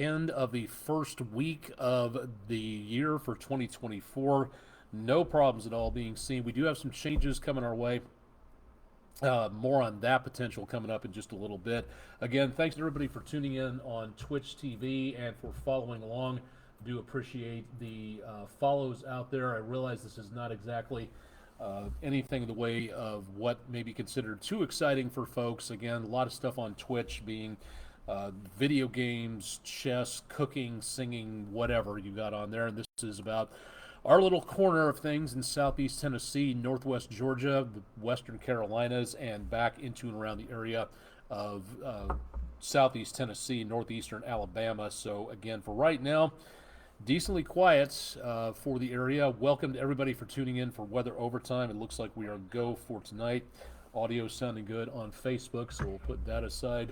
end of the first week of the year for 2024. No problems at all being seen. We do have some changes coming our way. More on that potential coming up in just a little bit. Again, thanks to everybody for tuning in on Twitch TV and for following along. Do appreciate the follows out there. I realize this is not exactly anything in the way of what may be considered too exciting for folks. Again, a lot of stuff on Twitch being video games, chess, cooking, singing, whatever you got on there. And this is about our little corner of things in southeast Tennessee, northwest Georgia, the western Carolinas, and back into and around the area of southeast Tennessee, northeastern Alabama. So again, for right now, decently quiet for the area. Welcome to everybody for tuning in for Weather Overtime. It looks like we are go for tonight. Audio sounding good on Facebook, so we'll put that aside.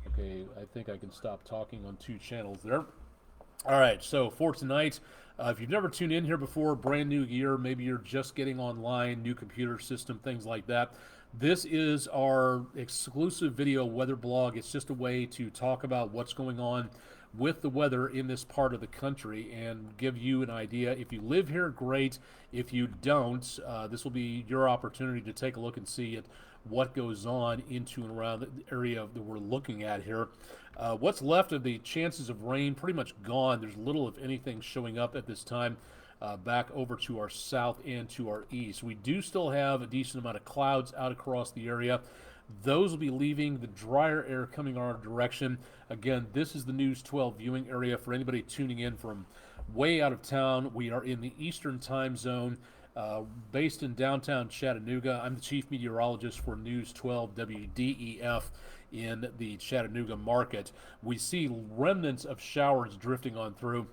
Okay, I think I can stop talking on two channels there. All right, so for tonight, if you've never tuned in here before, brand new year, maybe you're just getting online, new computer system, things like that. This is our exclusive video weather blog. It's just a way to talk about what's going on with the weather in this part of the country and give you an idea. If you live here, great. If you don't, this will be your opportunity to take a look and see what goes on into and around the area that we're looking at here. What's left of the chances of rain pretty much gone. There's little, if anything, showing up at this time back over to our south and to our east. We do still have a decent amount of clouds out across the area. Those will be leaving, the drier air coming our direction. Again, this is the News 12 viewing area for anybody tuning in from way out of town. We are in the Eastern time zone, based in downtown Chattanooga. I'm the chief meteorologist for News 12 WDEF in the Chattanooga market. We see remnants of showers drifting on through,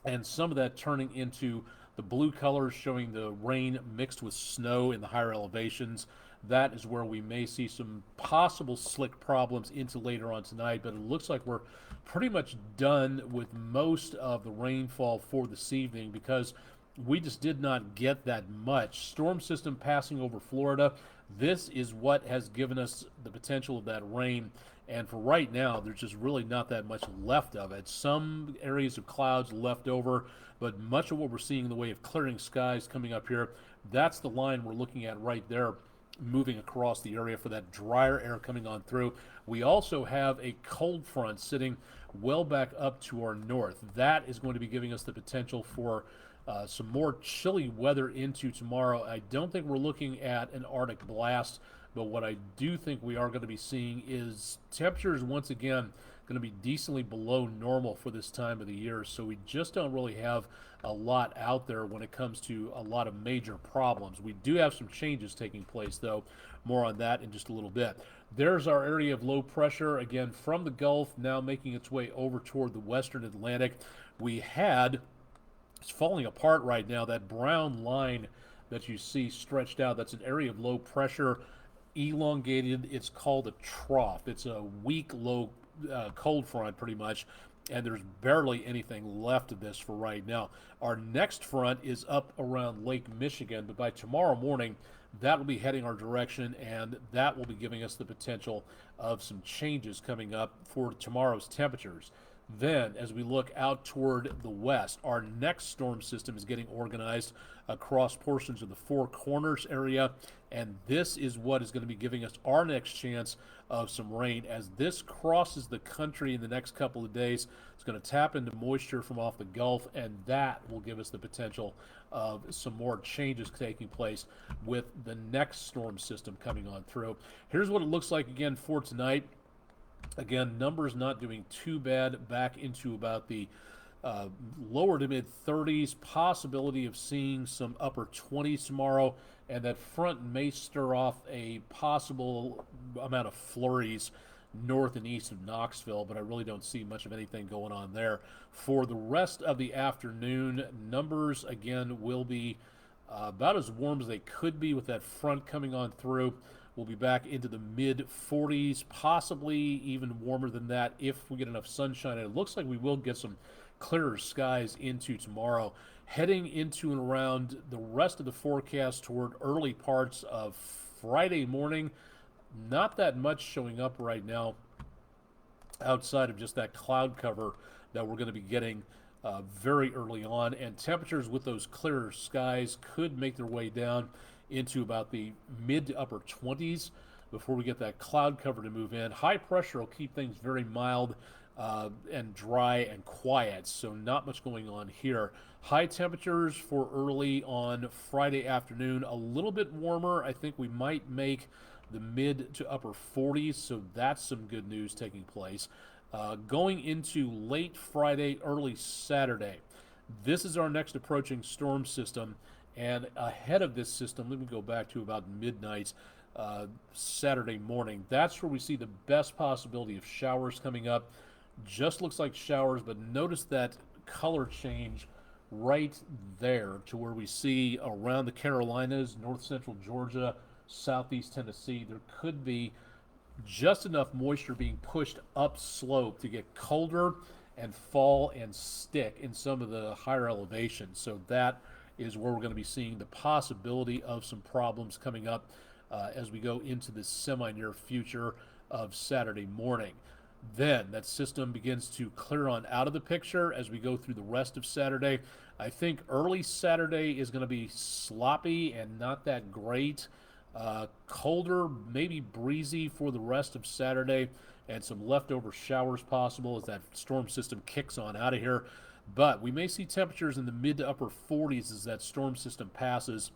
and some of that turning into the blue colors showing the rain mixed with snow in the higher elevations. That is where we may see some possible slick problems into later on tonight, but it looks like we're pretty much done with most of the rainfall for this evening because we just did not get that much. Storm system passing over Florida. This is what has given us the potential of that rain. And for right now, there's just really not that much left of it. Some areas of clouds left over, but much of what we're seeing in the way of clearing skies coming up here, that's the line we're looking at right there, moving across the area for that drier air coming on through. We also have a cold front sitting well back up to our north. That is going to be giving us the potential for some more chilly weather into tomorrow. I don't think we're looking at an Arctic blast, but what I do think we are going to be seeing is temperatures once again going to be decently below normal for this time of the year. So we just don't really have a lot out there when it comes to a lot of major problems. We do have some changes taking place, though. More on that in just a little bit. There's our area of low pressure, again, from the Gulf, now making its way over toward the western Atlantic. We had, it's falling apart right now, that brown line that you see stretched out, that's an area of low pressure, elongated. It's called a trough. It's a weak low cold front pretty much, and there's barely anything left of this for right now. Our next front is up around Lake Michigan, but by tomorrow morning that will be heading our direction, and that will be giving us the potential of some changes coming up for tomorrow's temperatures. Then, as we look out toward the west, our next storm system is getting organized across portions of the Four Corners area, and this is what is going to be giving us our next chance of some rain. As this crosses the country in the next couple of days, it's going to tap into moisture from off the Gulf, and that will give us the potential of some more changes taking place with the next storm system coming on through. Here's what it looks like again for tonight. Again, numbers not doing too bad, back into about the lower to mid 30s, possibility of seeing some upper 20s tomorrow, and that front may stir off a possible amount of flurries north and east of Knoxville, but I really don't see much of anything going on there. For the rest of the afternoon, numbers again will be about as warm as they could be with that front coming on through. We'll be back into the mid 40s, possibly even warmer than that if we get enough sunshine. And it looks like we will get some clearer skies into tomorrow. Heading into and around the rest of the forecast toward early parts of Friday morning, not that much showing up right now outside of just that cloud cover that we're going to be getting very early on, and temperatures with those clearer skies could make their way down into about the mid to upper 20s before we get that cloud cover to move in. High pressure will keep things very mild and dry and quiet, so not much going on here. High temperatures for early on Friday afternoon, a little bit warmer. I think we might make the mid to upper 40s, so that's some good news taking place. Going into late Friday, early Saturday, this is our next approaching storm system, and ahead of this system, let me go back to about midnight Saturday morning. That's where we see the best possibility of showers coming up. Just looks like showers, but notice that color change right there to where we see around the Carolinas, north central Georgia, southeast Tennessee. There could be just enough moisture being pushed upslope to get colder and fall and stick in some of the higher elevations. So that is where we're going to be seeing the possibility of some problems coming up as we go into the semi-near future of Saturday morning. Then that system begins to clear on out of the picture as we go through the rest of Saturday. I think early Saturday is going to be sloppy and not that great. Colder, maybe breezy for the rest of Saturday, and some leftover showers possible as that storm system kicks on out of here. But we may see temperatures in the mid to upper 40s as that storm system passes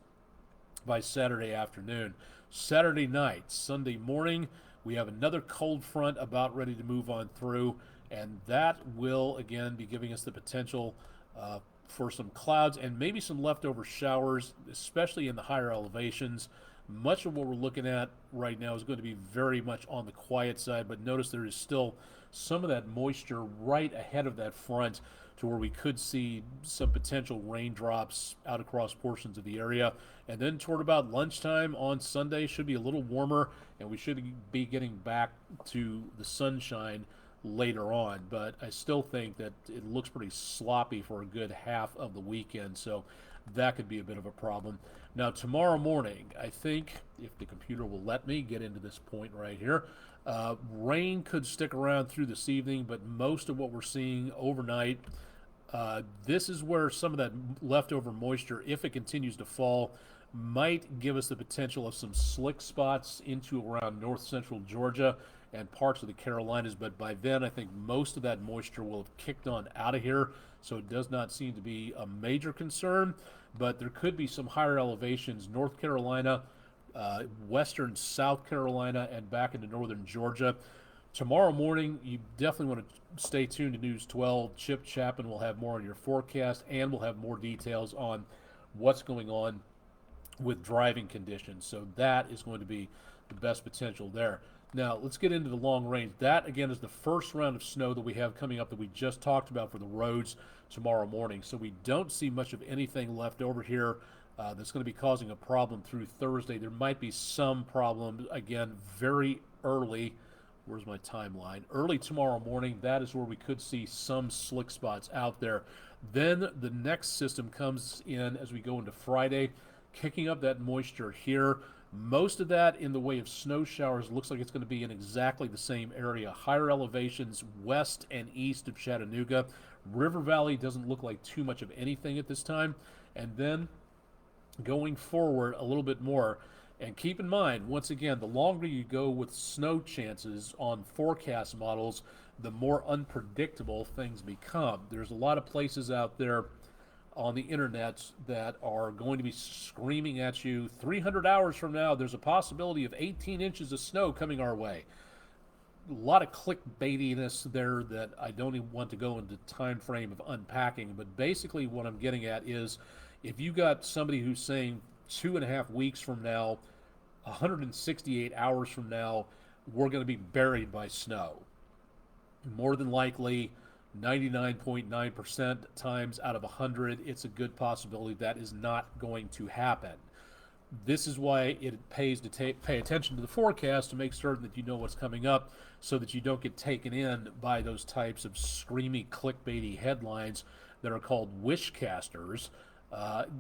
by Saturday afternoon. Saturday night, Sunday morning, we have another cold front about ready to move on through, and that will again be giving us the potential for some clouds and maybe some leftover showers, especially in the higher elevations. Much of what we're looking at right now is going to be very much on the quiet side, but notice there is still some of that moisture right ahead of that front to where we could see some potential raindrops out across portions of the area. And then toward about lunchtime on Sunday should be a little warmer, and we should be getting back to the sunshine later on. But I still think that it looks pretty sloppy for a good half of the weekend, so that could be a bit of a problem. Now, tomorrow morning, I think, if the computer will let me get into this point right here, rain could stick around through this evening, but most of what we're seeing overnight, this is where some of that leftover moisture, if it continues to fall, might give us the potential of some slick spots into around north central Georgia and parts of the Carolinas. But by then, I think most of that moisture will have kicked on out of here, so it does not seem to be a major concern. But there could be some higher elevations, North Carolina, western South Carolina, and back into northern Georgia. Tomorrow morning, you definitely want to stay tuned to News 12. Chip Chapman will have more on your forecast, and we'll have more details on what's going on with driving conditions. So that is going to be the best potential there. Now, let's get into the long range. That, again, is the first round of snow that we have coming up that we just talked about for the roads tomorrow morning. So we don't see much of anything left over here that's going to be causing a problem through Thursday. There might be some problem, again, very early. Where's my timeline? Early tomorrow morning, that is where we could see some slick spots out there. Then the next system comes in as we go into Friday, kicking up that moisture here. Most of that in the way of snow showers looks like it's going to be in exactly the same area. Higher elevations west and east of Chattanooga. River Valley doesn't look like too much of anything at this time. And then going forward a little bit more, and keep in mind, once again, the longer you go with snow chances on forecast models, the more unpredictable things become. There's a lot of places out there on the internet that are going to be screaming at you, 300 hours from now, there's a possibility of 18 inches of snow coming our way. A lot of clickbaitiness there that I don't even want to go into time frame of unpacking, but basically what I'm getting at is if you got somebody who's saying 2.5 weeks from now, 168 hours from now, we're going to be buried by snow. More than likely, 99.9% times out of 100, it's a good possibility that is not going to happen. This is why it pays to pay attention to the forecast to make certain that you know what's coming up so that you don't get taken in by those types of screamy clickbaity headlines that are called wishcasters.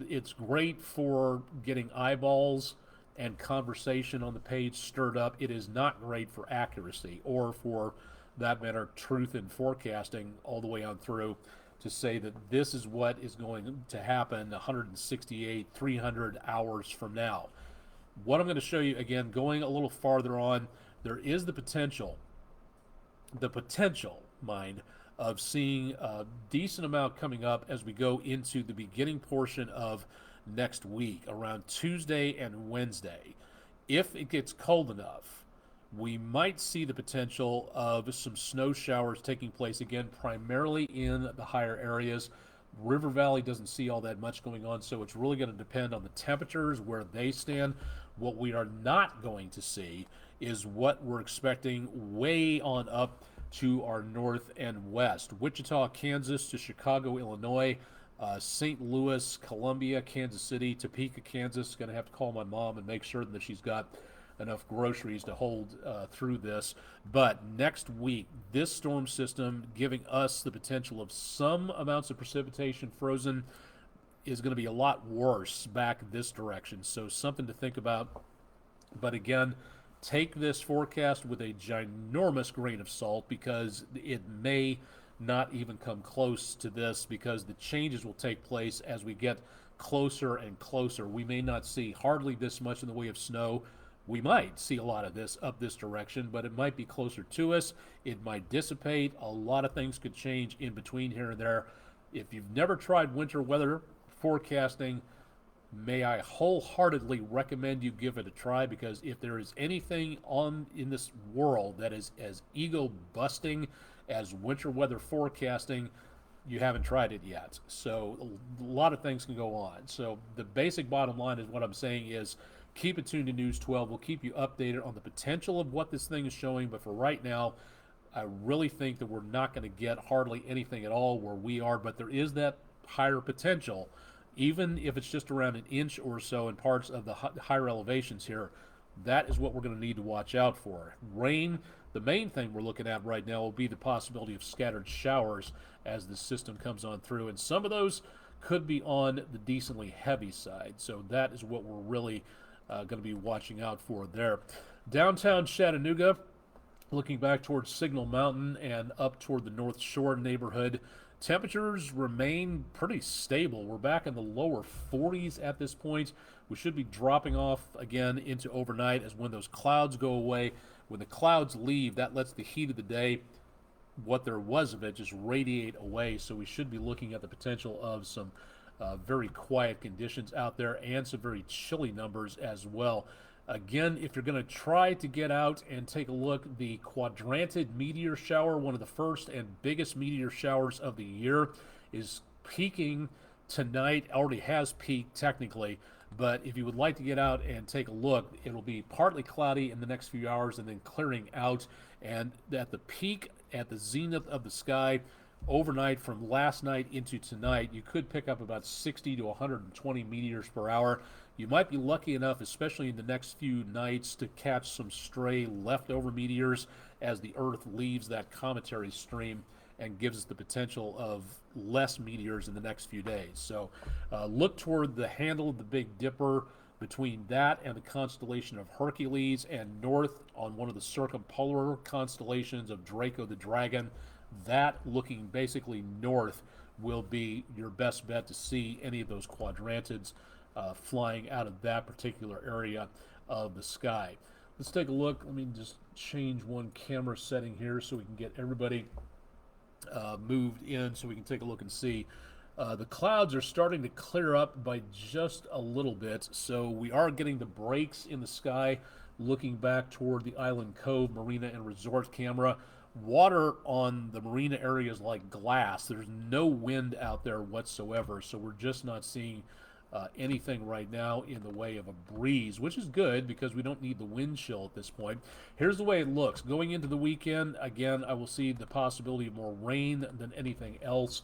It's great for getting eyeballs and conversation on the page stirred up. It is not great for accuracy or for that matter, truth in forecasting all the way on through to say that this is what is going to happen 168, 300 hours from now. What I'm going to show you, again, going a little farther on, there is the potential, mind, of seeing a decent amount coming up as we go into the beginning portion of next week, around Tuesday and Wednesday. If it gets cold enough, we might see the potential of some snow showers taking place again, primarily in the higher areas. River Valley doesn't see all that much going on, so it's really going to depend on the temperatures, where they stand. What we are not going to see is what we're expecting way on up to our north and west. Wichita, Kansas to Chicago, Illinois, St. Louis, Columbia, Kansas City, Topeka, Kansas. Going to have to call my mom and make sure that she's got enough groceries to hold through this. But next week, this storm system giving us the potential of some amounts of precipitation frozen is going to be a lot worse back this direction. So something to think about. But again, take this forecast with a ginormous grain of salt, because it may not even come close to this, because the changes will take place as we get closer and closer. We may not see hardly this much in the way of snow. We might see a lot of this up this direction, but it might be closer to us. It might dissipate. A lot of things could change in between here and there. If you've never tried winter weather forecasting, may I wholeheartedly recommend you give it a try, because if there is anything in this world that is as ego-busting as winter weather forecasting, you haven't tried it yet. So a lot of things can go on. So the basic bottom line is, what I'm saying is, keep it tuned to News 12. We'll keep you updated on the potential of what this thing is showing, but for right now, I really think that we're not going to get hardly anything at all where we are, but there is that higher potential, even if it's just around an inch or so in parts of the higher elevations here. That is what we're going to need to watch out for. Rain, the main thing we're looking at right now, will be the possibility of scattered showers as the system comes on through, and some of those could be on the decently heavy side. So that is what we're really going to be watching out for there. Downtown Chattanooga, looking back towards Signal Mountain and up toward the North Shore neighborhood, temperatures remain pretty stable. We're back in the lower 40s at this point. We should be dropping off again into overnight as when those clouds go away. When the clouds leave, that lets the heat of the day, what there was of it, just radiate away. So we should be looking at the potential of some very quiet conditions out there, and some very chilly numbers as well. Again, if you're going to try to get out and take a look, the quadranted meteor shower, one of the first and biggest meteor showers of the year, is peaking tonight. Already has peaked technically, but if you would like to get out and take a look, it will be partly cloudy in the next few hours and then clearing out. And at the peak, at the zenith of the sky, overnight from last night into tonight, you could pick up about 60 to 120 meteors per hour. You might be lucky enough, especially in the next few nights, to catch some stray leftover meteors as the Earth leaves that cometary stream and gives us the potential of less meteors in the next few days. So look toward the handle of the Big Dipper, between that and the constellation of Hercules, and north on one of the circumpolar constellations of Draco the Dragon. That, looking basically north, will be your best bet to see any of those quadrantids flying out of that particular area of the sky. Let's take a look. Let me just change one camera setting here so we can get everybody moved in so we can take a look and see. The clouds are starting to clear up by just a little bit, so we are getting the breaks in the sky. Looking back toward the Island Cove Marina and Resort camera, water on the marina area is like glass. There's no wind out there whatsoever, so we're just not seeing anything right now in the way of a breeze, which is good because we don't need the wind chill at this point. Here's the way it looks. Going into the weekend, again, I will see the possibility of more rain than anything else.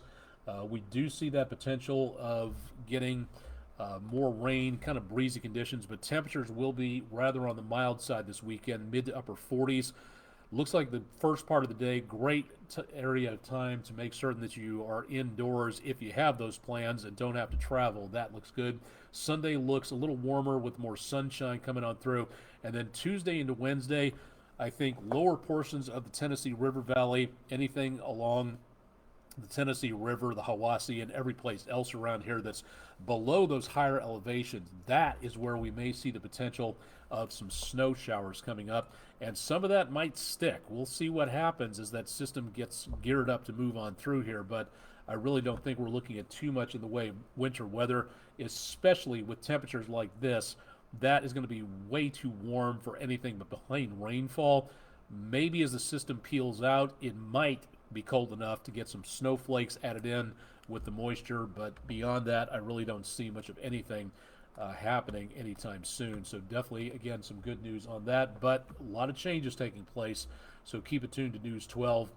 We do see that potential of getting more rain, kind of breezy conditions, but temperatures will be rather on the mild side this weekend, mid to upper 40s. Looks like the first part of the day, great area of time to make certain that you are indoors if you have those plans and don't have to travel. That looks good. Sunday looks a little warmer with more sunshine coming on through. And then Tuesday into Wednesday, I think lower portions of the Tennessee River Valley, anything along the Tennessee River, the Hiwassee, and every place else around here that's below those higher elevations, that is where we may see the potential of some snow showers coming up, and some of that might stick. We'll see what happens as that system gets geared up to move on through here, but I really don't think we're looking at too much in the way of winter weather, especially with temperatures like this. That is going to be way too warm for anything but plain rainfall. Maybe as the system peels out, it might be cold enough to get some snowflakes added in with the moisture, but beyond that, I really don't see much of anything happening anytime soon. So definitely, again, some good news on that, but a lot of changes taking place. So keep it tuned to News 12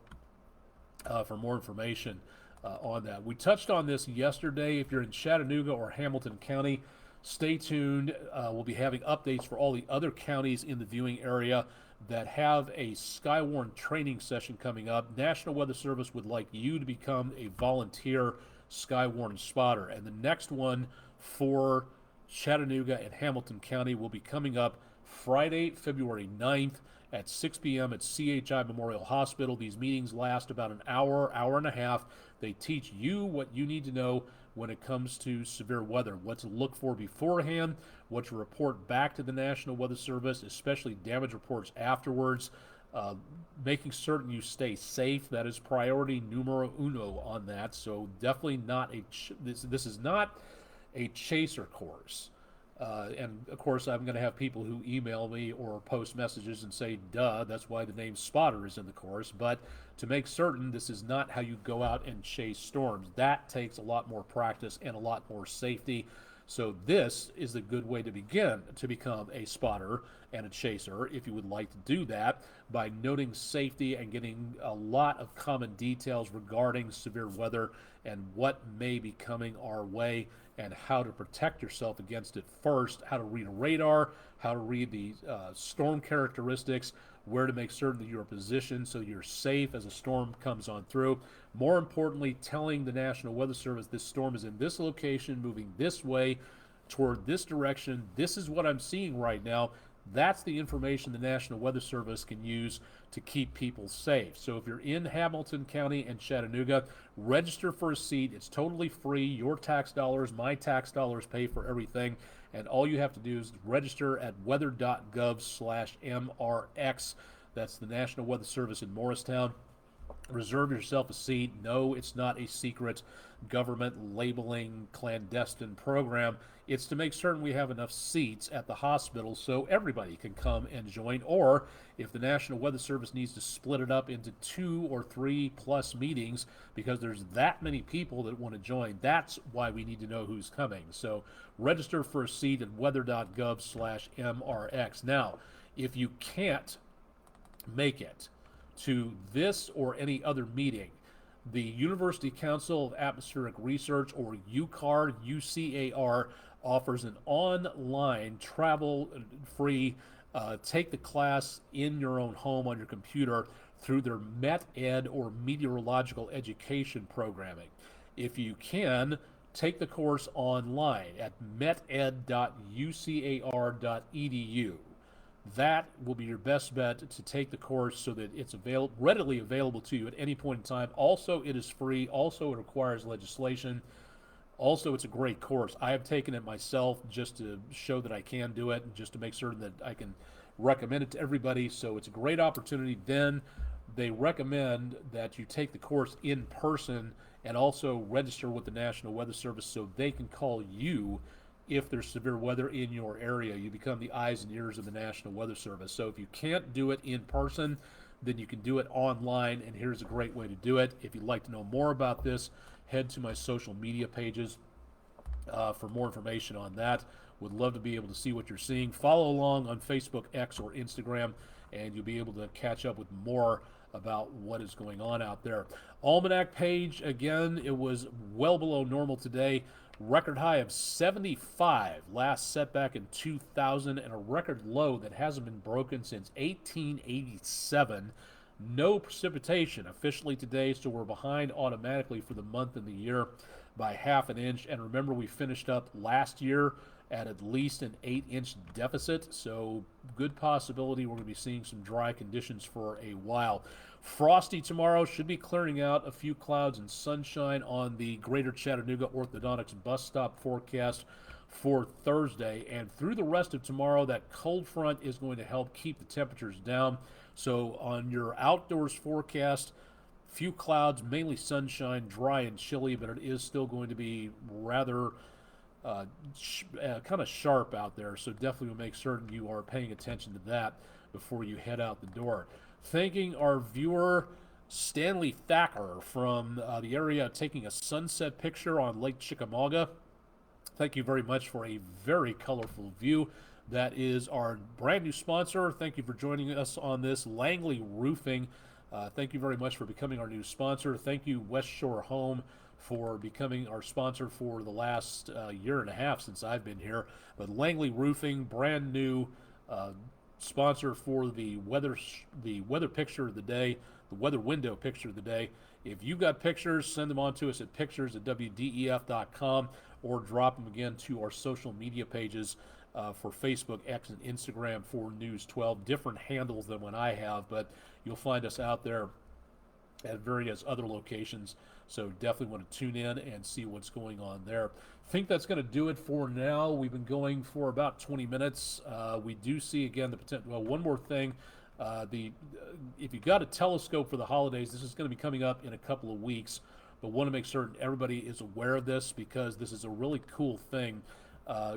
for more information on that. We touched on this yesterday. If you're in Chattanooga or Hamilton County, stay tuned. We'll be having updates for all the other counties in the viewing area that have a Skywarn training session coming up. National Weather Service would like you to become a volunteer Skywarn spotter. And the next one for Chattanooga and Hamilton County will be coming up Friday, February 9th at 6 p.m. at CHI Memorial Hospital. These meetings last about an hour, hour and a half. They teach you what you need to know when it comes to severe weather, what to look for beforehand, what to report back to the National Weather Service, especially damage reports afterwards, making certain you stay safe. That is priority numero uno on that. So definitely not this is not a chaser course. And of course, I'm going to have people who email me or post messages and say, duh, that's why the name spotter is in the course. But to make certain, this is not how you go out and chase storms. That takes a lot more practice and a lot more safety. So this is a good way to begin to become a spotter and a chaser, if you would like to do that, by noting safety and getting a lot of common details regarding severe weather and what may be coming our way and how to protect yourself against it first, how to read a radar, how to read the storm characteristics, where to make certain that you're positioned so you're safe as a storm comes on through. More importantly, telling the National Weather Service this storm is in this location, moving this way, toward this direction. This is what I'm seeing right now. That's the information the National Weather Service can use to keep people safe. So if you're in Hamilton County and Chattanooga, register for a seat. It's totally free. Your tax dollars, my tax dollars pay for everything. And all you have to do is register at weather.gov/MRX. That's the National Weather Service in Morristown. Reserve yourself a seat. No, it's not a secret government labeling clandestine program. It's to make certain we have enough seats at the hospital so everybody can come and join. Or if the National Weather Service needs to split it up into 2 or 3 plus meetings because there's that many people that want to join, that's why we need to know who's coming. So register for a seat at weather.gov/MRX. Now, if you can't make it to this or any other meeting, the University Council of Atmospheric Research, or UCAR, UCAR, offers an online travel-free take the class in your own home on your computer through their MET-Ed or Meteorological Education programming. If you can, take the course online at meted.ucar.edu. That will be your best bet to take the course so that it's readily available to you at any point in time. Also, it is free. Also, it requires legislation. Also, it's a great course. I have taken it myself just to show that I can do it and just to make certain that I can recommend it to everybody. So it's a great opportunity. Then they recommend that you take the course in person and also register with the National Weather Service so they can call you if there's severe weather in your area. You become the eyes and ears of the National Weather Service. So if you can't do it in person, then you can do it online, and here's a great way to do it. If you'd like to know more about this, head to my social media pages for more information on that. Would love to be able to see what you're seeing. Follow along on Facebook, X, or Instagram, and you'll be able to catch up with more about what is going on out there. Almanac page, again, it was well below normal today. Record high of 75 last set back in 2000, and a record low that hasn't been broken since 1887. No precipitation officially today, so we're behind automatically for the month and the year by half an inch. And remember, we finished up last year at least an 8-inch deficit, so good possibility we're going to be seeing some dry conditions for a while. Frosty tomorrow, should be clearing out, a few clouds and sunshine on the Greater Chattanooga Orthodontics bus stop forecast for Thursday. And through the rest of tomorrow, that cold front is going to help keep the temperatures down. So on your outdoors forecast, few clouds, mainly sunshine, dry and chilly, but it is still going to be rather kind of sharp out there. So definitely will make certain you are paying attention to that before you head out the door. Thanking our viewer Stanley Thacker from the area, taking a sunset picture on Lake Chickamauga. Thank you very much for a very colorful view. That is our brand new sponsor. Thank you for joining us on this. Langley Roofing. Thank you very much for becoming our new sponsor. Thank you, West Shore Home, for becoming our sponsor for the last year and a half since I've been here. But Langley Roofing, brand new sponsor for the weather picture of the day, the weather window picture of the day. If you got pictures, send them on to us at pictures@WDEF.com, or drop them again to our social media pages for Facebook, X, and Instagram for News 12. Different handles than what I have, but you'll find us out there at various other locations. So definitely want to tune in and see what's going on there. I think that's going to do it for now. We've been going for about 20 minutes. We do see, again, the potential. Well, one more thing. If you got a telescope for the holidays, this is going to be coming up in a couple of weeks, but want to make certain everybody is aware of this, because this is a really cool thing.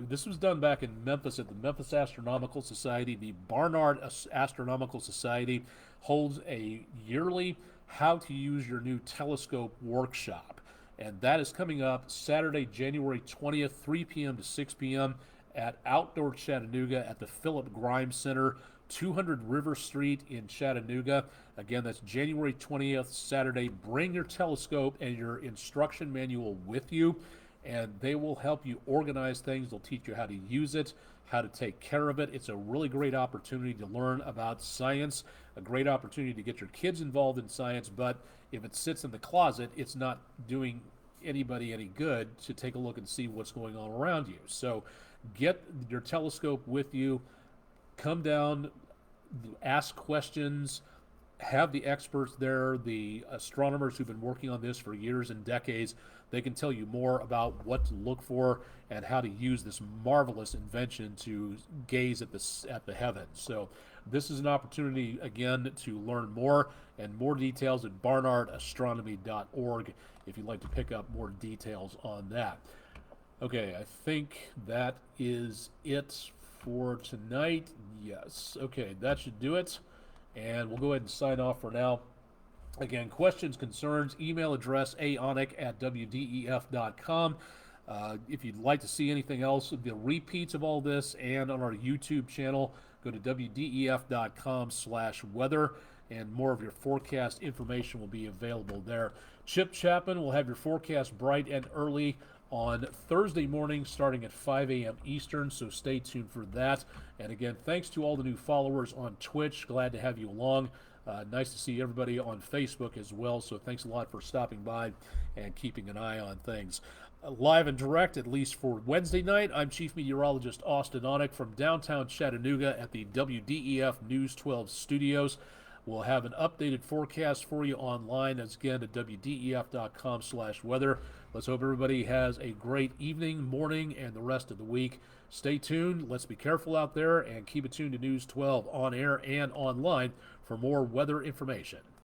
This was done back in Memphis at the Memphis Astronomical Society. The Barnard Astronomical Society holds a yearly How to Use Your New Telescope workshop, and that is coming up Saturday, January 20th, 3 p.m. to 6 p.m. at Outdoor Chattanooga at the Philip Grimes Center, 200 River Street in Chattanooga. Again, that's January 20th, Saturday. Bring your telescope and your instruction manual with you, and they will help you organize things. They'll teach you how to use it, how to take care of it. It's a really great opportunity to learn about science, a great opportunity to get your kids involved in science, but if it sits in the closet, it's not doing anybody any good to take a look and see what's going on around you. So get your telescope with you, come down, ask questions, have the experts there, the astronomers who've been working on this for years and decades. They can tell you more about what to look for and how to use this marvelous invention to gaze at the heavens. So this is an opportunity, again, to learn more, and more details at barnardastronomy.org if you'd like to pick up more details on that. Okay, I think that is it for tonight. Yes. Okay, that should do it. And we'll go ahead and sign off for now. Again, questions, concerns, email address aonek@wdef.com. If you'd like to see anything else, the repeats of all this, and on our YouTube channel, go to wdef.com/weather, and more of your forecast information will be available there. Chip Chapman will have your forecast bright and early on Thursday morning starting at 5 a.m. Eastern, so stay tuned for that. And again, thanks to all the new followers on Twitch. Glad to have you along. Nice to see everybody on Facebook as well, so thanks a lot for stopping by and keeping an eye on things. Live and direct, at least for Wednesday night, I'm Chief Meteorologist Austen Onek from downtown Chattanooga at the WDEF News 12 studios. We'll have an updated forecast for you online, as again at wdef.com/weather. Let's hope everybody has a great evening, morning, and the rest of the week. Stay tuned. Let's be careful out there, and keep it tuned to News 12 on air and online for more weather information.